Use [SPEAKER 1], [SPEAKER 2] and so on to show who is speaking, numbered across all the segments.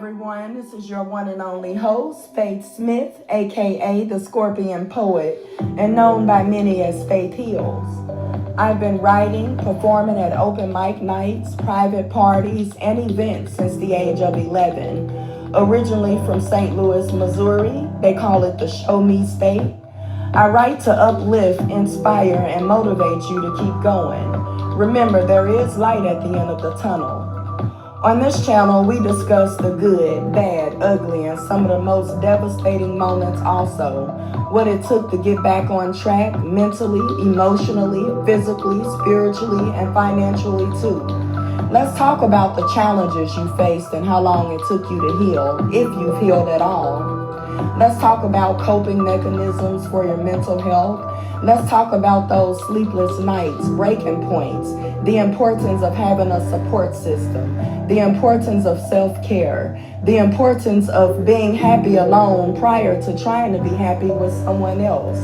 [SPEAKER 1] everyone. This is your one and only host, Faith Smith, aka the Scorpion Poet, and known by many as Faith Heals. I've been writing, performing at open mic nights, private parties, and events since the age of 11. Originally from St. Louis, Missouri, they call it the Show Me State. I write to uplift, inspire, and motivate you to keep going. Remember, there is light at the end of the tunnel. On this channel, we discuss the good, bad, ugly, and some of the most devastating moments also. What it took to get back on track mentally, emotionally, physically, spiritually, and financially too. Let's talk about the challenges you faced and how long it took you to heal, if you've healed at all. Let's talk about coping mechanisms for your mental health. Let's talk about those sleepless nights, breaking points, the importance of having a support system, the importance of self-care, the importance of being happy alone prior to trying to be happy with someone else,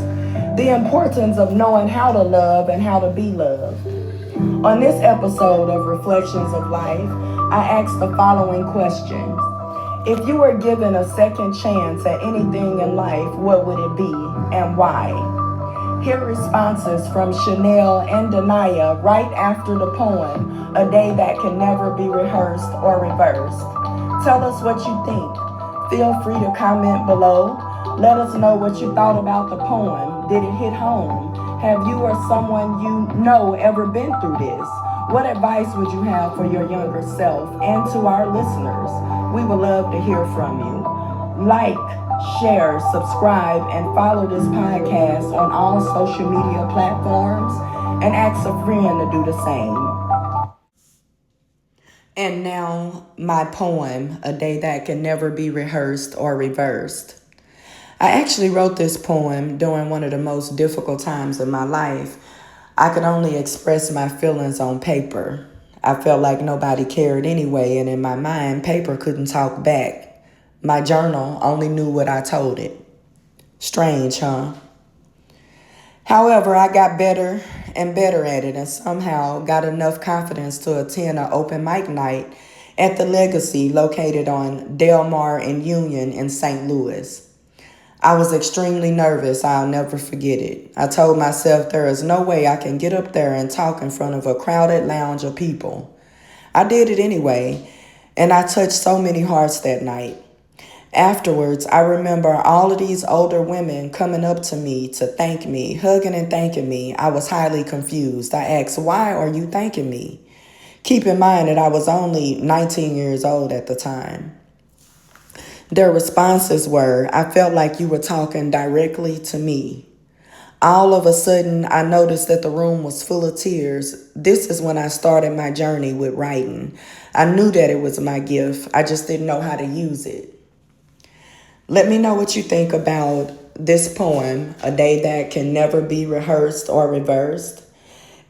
[SPEAKER 1] the importance of knowing how to love and how to be loved. On this episode of Reflections of Life, I asked the following questions. If you were given a second chance at anything in life, what would it be and why? Hear responses from Chanel and Denia right after the poem, A Day That Can Never Be Rehearsed or Reversed. Tell us what you think. Feel free to comment below. Let us know what you thought about the poem. Did it hit home? Have you or someone you know ever been through this? What advice would you have for your younger self and to our listeners? We would love to hear from you. Like, share, subscribe, and follow this podcast on all social media platforms and ask a friend to do the same. And now, my poem, A Day That Can Never Be Rehearsed or Reversed. I actually wrote this poem during one of the most difficult times of my life. I could only express my feelings on paper. I felt like nobody cared anyway, and in my mind, paper couldn't talk back. My journal only knew what I told it. Strange, huh? However, I got better and better at it and somehow got enough confidence to attend an open mic night at the Legacy located on Del Mar and Union in St. Louis. I was extremely nervous. I'll never forget it. I told myself there is no way I can get up there and talk in front of a crowded lounge of people. I did it anyway, and I touched so many hearts that night. Afterwards, I remember all of these older women coming up to me to thank me, hugging and thanking me. I was highly confused. I asked, why are you thanking me? Keep in mind that I was only 19 years old at the time. Their responses were, I felt like you were talking directly to me. All of a sudden, I noticed that the room was full of tears. This is when I started my journey with writing. I knew that it was my gift. I just didn't know how to use it. Let me know what you think about this poem, A Day That Can Never Be Rehearsed or Reversed.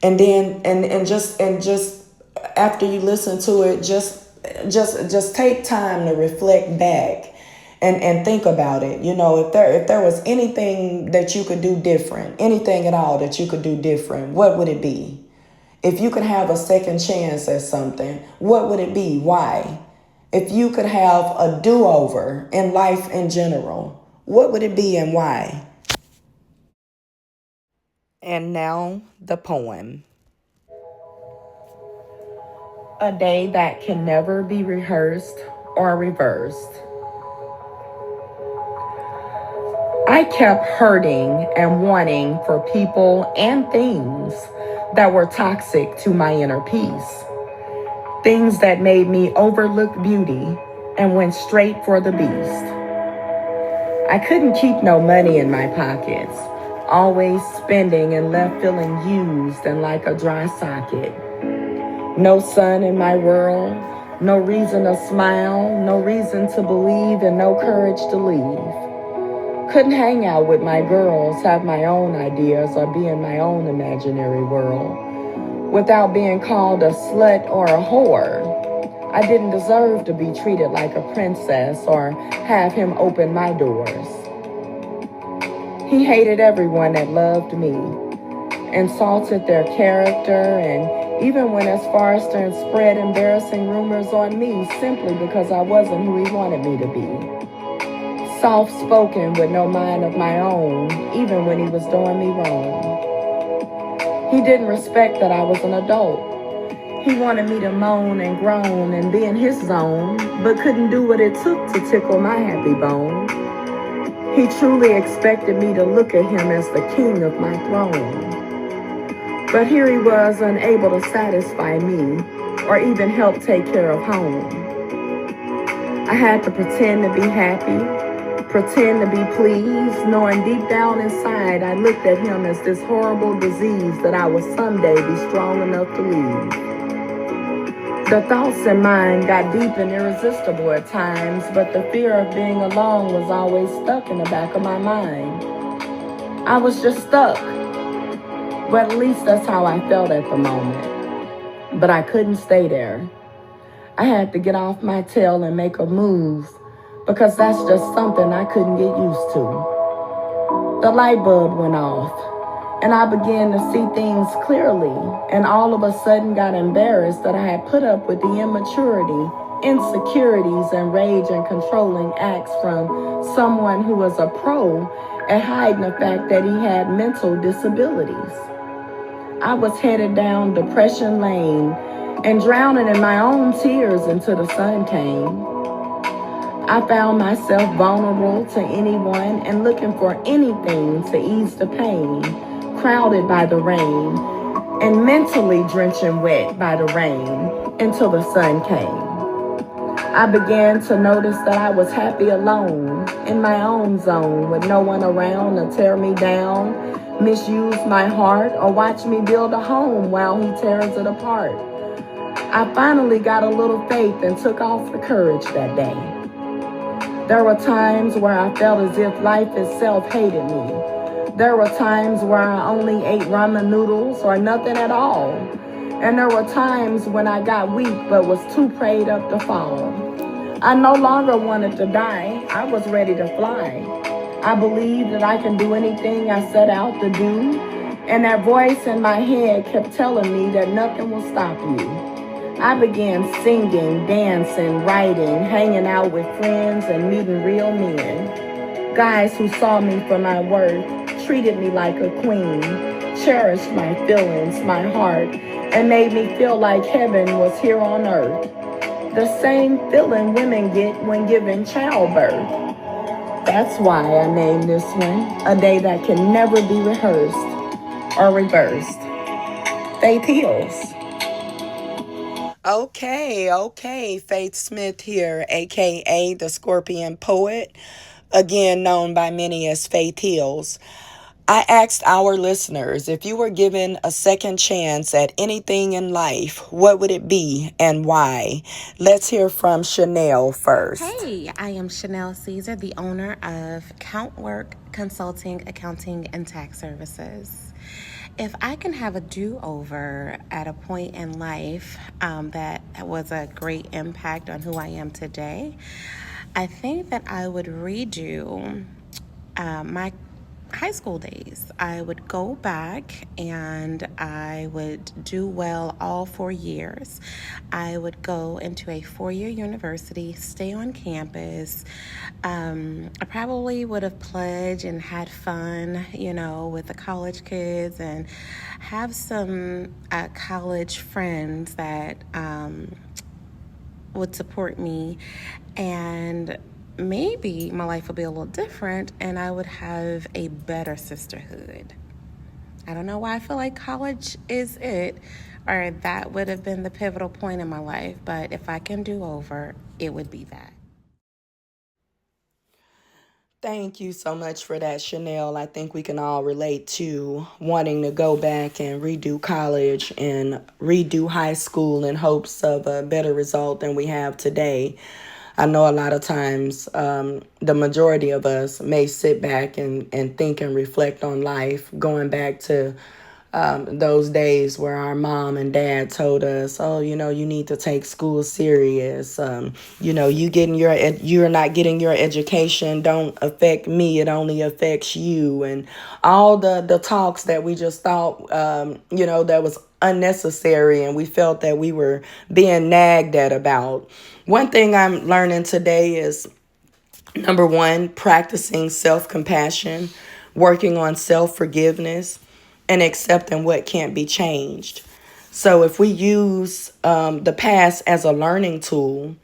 [SPEAKER 1] And then, and just after you listen to it, just take time to reflect back and think about it. You know, if there was anything that you could do different, anything at all that you could do different, what would it be? If you could have a second chance at something, what would it be? Why? If you could have a do-over in life in general, what would it be and why? And now, the poem. A day that can never be rehearsed or reversed. I kept hurting and wanting for people and things that were toxic to my inner peace. Things that made me overlook beauty and went straight for the beast. I couldn't keep no money in my pockets, always spending and left feeling used and like a dry socket. No sun in my world, no reason to smile, no reason to believe, and no courage to leave. Couldn't hang out with my girls, have my own ideas, or be in my own imaginary world without being called a slut or a whore. I didn't deserve to be treated like a princess or have him open my doors. He hated everyone that loved me, insulted their character, and even went as far as to spread embarrassing rumors on me simply because I wasn't who he wanted me to be. Soft-spoken with no mind of my own, even when he was doing me wrong. He didn't respect that I was an adult. He wanted me to moan and groan and be in his zone, but couldn't do what it took to tickle my happy bone. He truly expected me to look at him as the king of my throne. But here he was, unable to satisfy me or even help take care of home. I had to pretend to be happy, pretend to be pleased, knowing deep down inside I looked at him as this horrible disease that I would someday be strong enough to leave. The thoughts in mind got deep and irresistible at times, but the fear of being alone was always stuck in the back of my mind. I was just stuck. Well, at least that's how I felt at the moment. But I couldn't stay there. I had to get off my tail and make a move, because that's just something I couldn't get used to. The light bulb went off, and I began to see things clearly, and all of a sudden got embarrassed that I had put up with the immaturity, insecurities, and rage and controlling acts from someone who was a pro at hiding the fact that he had mental disabilities. I was headed down depression lane and drowning in my own tears until the sun came. I found myself vulnerable to anyone and looking for anything to ease the pain, crowded by the rain, and mentally drenching wet by the rain until the sun came. I began to notice that I was happy alone, in my own zone, with no one around to tear me down, misuse my heart, or watch me build a home while he tears it apart. I finally got a little faith and took off the courage that day. There were times where I felt as if life itself hated me. There were times where I only ate ramen noodles or nothing at all. And there were times when I got weak but was too prayed up to fall. I no longer wanted to die. I was ready to fly. I believed that I can do anything I set out to do. And that voice in my head kept telling me that nothing will stop you. I began singing, dancing, writing, hanging out with friends, and meeting real men. Guys who saw me for my worth, treated me like a queen, cherished my feelings, my heart, and made me feel like heaven was here on earth. The same feeling women get when giving childbirth. That's why I named this one A Day That Can Never Be Rehearsed or Reversed. Faith heals. Okay, Faith Smith here, aka the Scorpion Poet, again known by many as Faith Heals. I asked our listeners, if you were given a second chance at anything in life, what would it be and why? Let's hear from Chanel first.
[SPEAKER 2] Hey, I am Chanel Caesar, the owner of Countwork Consulting, Accounting, and Tax Services. If I can have a do-over at a point in life that was a great impact on who I am today, I think that I would redo my high school days. I would go back and I would do well all 4 years. I would go into a 4-year university, stay on campus. I probably would have pledged and had fun, with the college kids and have some college friends that would support me, and maybe my life would be a little different and I would have a better sisterhood. I don't know why I feel like college is it, or that would have been the pivotal point in my life, but if I can do over, it would be that.
[SPEAKER 1] Thank you so much for that, Chanel. I think we can all relate to wanting to go back and redo college and redo high school in hopes of a better result than we have today. I know a lot of times the majority of us may sit back and think and reflect on life, going back to those days where our mom and dad told us, oh, you need to take school serious. You're not getting your education don't affect me. It only affects you. And all the talks that we just thought, that was unnecessary and we felt that we were being nagged at about. One thing I'm learning today is, number one, practicing self-compassion, working on self-forgiveness, and accepting what can't be changed. So if we use the past as a learning tool,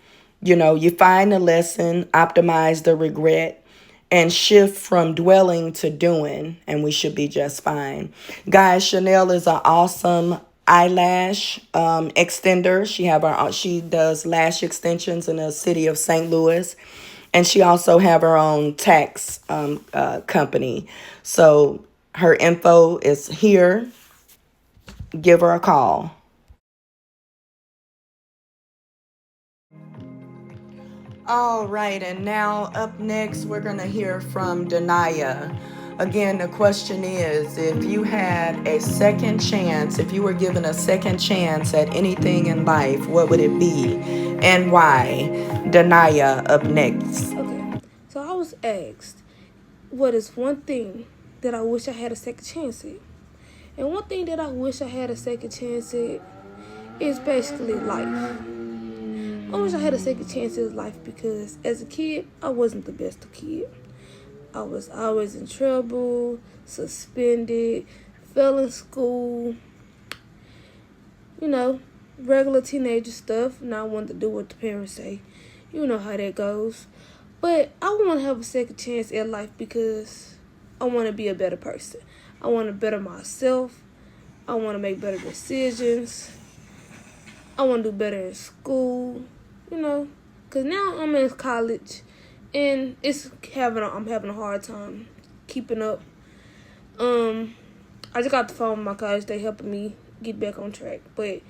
[SPEAKER 1] you find the lesson, optimize the regret, and shift from dwelling to doing, and we should be just fine. Guys, Chanel is an awesome eyelash extender. She does lash extensions in the city of St. Louis, and she also have her own tax company. So her info is here. Give her a call. All right, and now up next, we're going to hear from Denia. Again, the question is, if you had a second chance, if you were given a second chance at anything in life, what would it be and why? Denia up next.
[SPEAKER 3] Okay, so I was asked, what is one thing that I wish I had a second chance at? And one thing that I wish I had a second chance at is basically life. I wish I had a second chance at life because as a kid, I wasn't the best of kid. I was always in trouble, suspended, fell in school, regular teenager stuff. Not wanting to do what the parents say. You know how that goes. But I want to have a second chance at life because I want to be a better person. I want to better myself. I want to make better decisions. I want to do better in school, because now I'm in college and I'm having a hard time keeping up. I just got the phone with my college. They helping me get back on track. But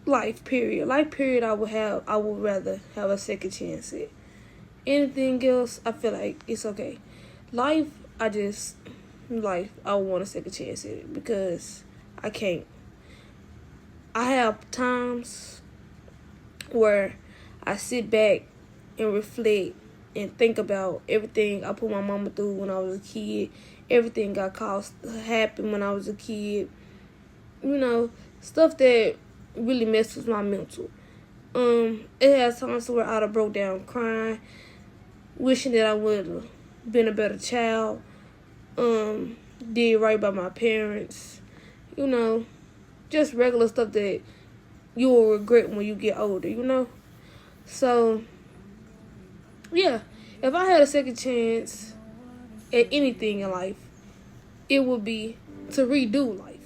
[SPEAKER 3] life period, I would rather have a second chance at. Anything else, I feel like it's okay. Life, I want a second chance at it because I can't. I have times where I sit back and reflect and think about everything I put my mama through when I was a kid, everything got caused happen when I was a kid, stuff that really messes my mental. It has times where I'd have broke down crying, wishing that I would have been a better child, did right by my parents, just regular stuff that you will regret when you get older, So, yeah, if I had a second chance at anything in life, it would be to redo life.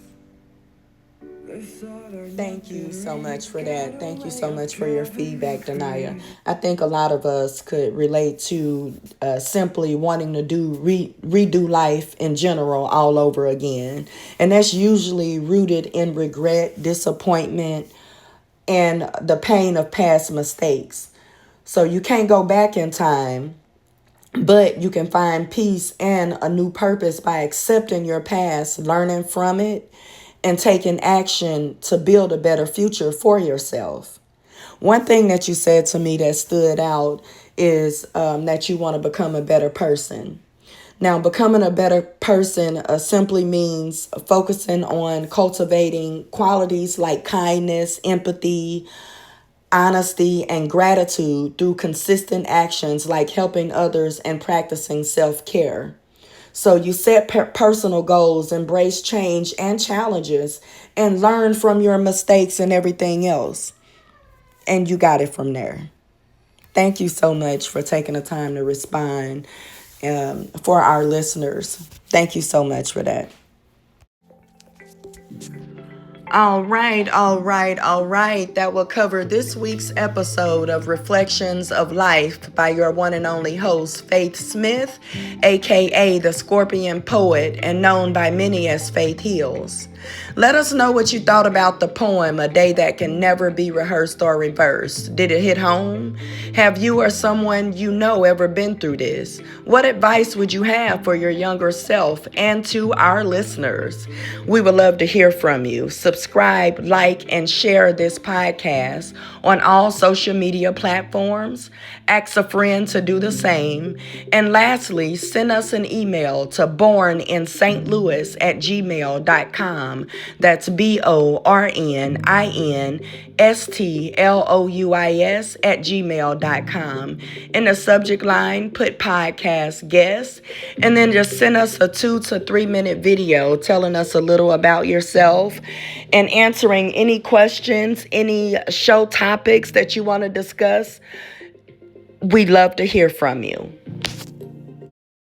[SPEAKER 1] Thank you so much for that. Thank you so much for your feedback, Denia. I think a lot of us could relate to simply wanting to redo life in general all over again. And that's usually rooted in regret, disappointment, and the pain of past mistakes. So you can't go back in time, but you can find peace and a new purpose by accepting your past, learning from it, and taking action to build a better future for yourself. One thing that you said to me that stood out is that you want to become a better person. Now, becoming a better person simply means focusing on cultivating qualities like kindness, empathy, honesty, and gratitude through consistent actions like helping others and practicing self-care. So you set personal goals, embrace change and challenges, and learn from your mistakes and everything else. And you got it from there. Thank you so much for taking the time to respond for our listeners. Thank you so much for that. All right. That will cover this week's episode of Reflections of Life by your one and only host, Faith Smith, aka the Scorpion Poet, and known by many as Faith Heals. Let us know what you thought about the poem, A Day That Can Never Be Rehearsed or Reversed. Did it hit home? Have you or someone you know ever been through this? What advice would you have for your younger self and to our listeners? We would love to hear from you. Subscribe subscribe, like, and share this podcast on all social media platforms. Ask a friend to do the same. And lastly, send us an email to borninstlouis@gmail.com. That's BORNINSTLOUIS@gmail.com. In the subject line, put podcast guest, and then just send us a 2 to 3 minute video telling us a little about yourself and answering any questions, any show topics that you want to discuss. We'd love to hear from you.